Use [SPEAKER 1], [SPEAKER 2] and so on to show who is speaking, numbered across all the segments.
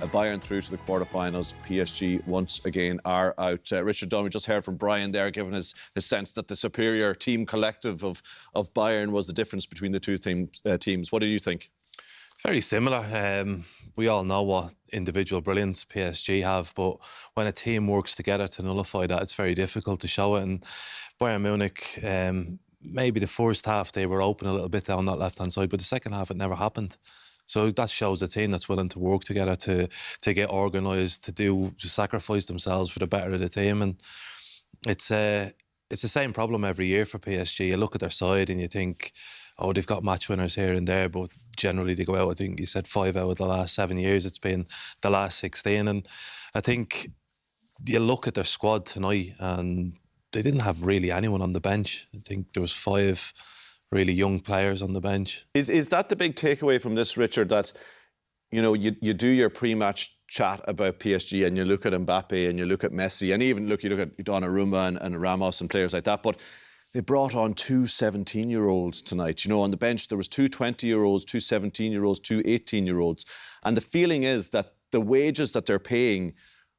[SPEAKER 1] Bayern through to the quarterfinals. PSG once again are out. Richard Dunne, we just heard from Brian there, giving his sense that the superior team collective of Bayern was the difference between the two teams. What do you think?
[SPEAKER 2] Very similar. We all know what individual brilliance PSG have, but when a team works together to nullify that, it's very difficult to show it. And Bayern Munich, maybe the first half they were open a little bit down that left-hand side, but the second half it never happened. So that shows a team that's willing to work together, to get organised, to sacrifice themselves for the better of the team. And it's the same problem every year for PSG. You look at their side and you think, oh, they've got match winners here and there, but generally they go out, I think you said 5 out of the last 7 years. It's been the last 16. And I think you look at their squad tonight and they didn't have really anyone on the bench. I think there was 5 really young players on the bench.
[SPEAKER 1] Is that the big takeaway from this, Richard, that, you know, you do your pre-match chat about PSG and you look at Mbappe and you look at Messi and even you look at Donnarumma and Ramos and players like that, but they brought on 2 17-year-olds tonight. You know, on the bench there was 2 20-year-olds, 2 17-year-olds, 2 18-year-olds. And the feeling is that the wages that they're paying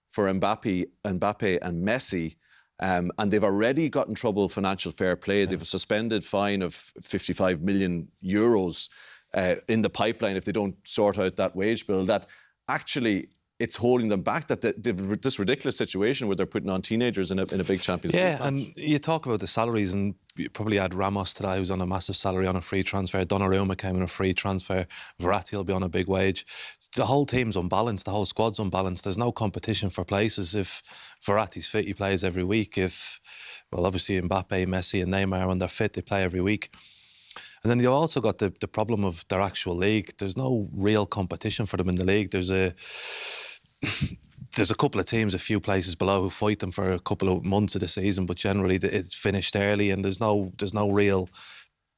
[SPEAKER 1] for Mbappe and Messi, and they've already got in trouble financial fair play. They've a suspended fine of 55 million euros in the pipeline if they don't sort out that wage bill, that actually it's holding them back, that this ridiculous situation where they're putting on teenagers in a big Champions League match.
[SPEAKER 2] Yeah, and you talk about the salaries, and you probably had Ramos today, who's on a massive salary on a free transfer. Donnarumma came on a free transfer. Verratti will be on a big wage. The whole team's unbalanced. The whole squad's unbalanced. There's no competition for places. If Verratti's fit, he plays every week. Well, obviously Mbappe, Messi and Neymar, when they're fit, they play every week. And then you've also got the problem of their actual league. There's no real competition for them in the league. There's a couple of teams a few places below who fight them for a couple of months of the season, but generally it's finished early and there's no real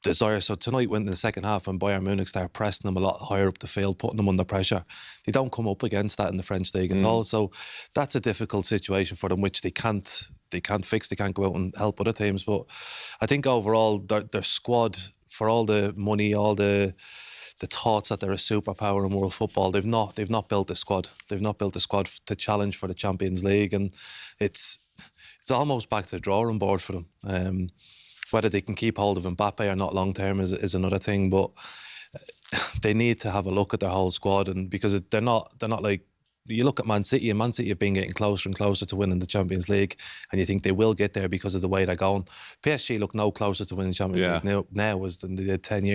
[SPEAKER 2] desire. So tonight went in the second half and Bayern Munich started pressing them a lot higher up the field, putting them under pressure. They don't come up against that in the French league at all. So that's a difficult situation for them, which they can't fix. They can't go out and help other teams. But I think overall their squad, for all the money, all the thoughts that they're a superpower in world football, they've not built a squad. They've not built a squad to challenge for the Champions League, and it's almost back to the drawing board for them. Whether they can keep hold of Mbappe or not long term is another thing, but they need to have a look at their whole squad, and because they're not like, you look at Man City, and Man City have been getting closer and closer to winning the Champions League, and you think they will get there because of the way they're going. PSG look no closer to winning the Champions League now as than they did 10 years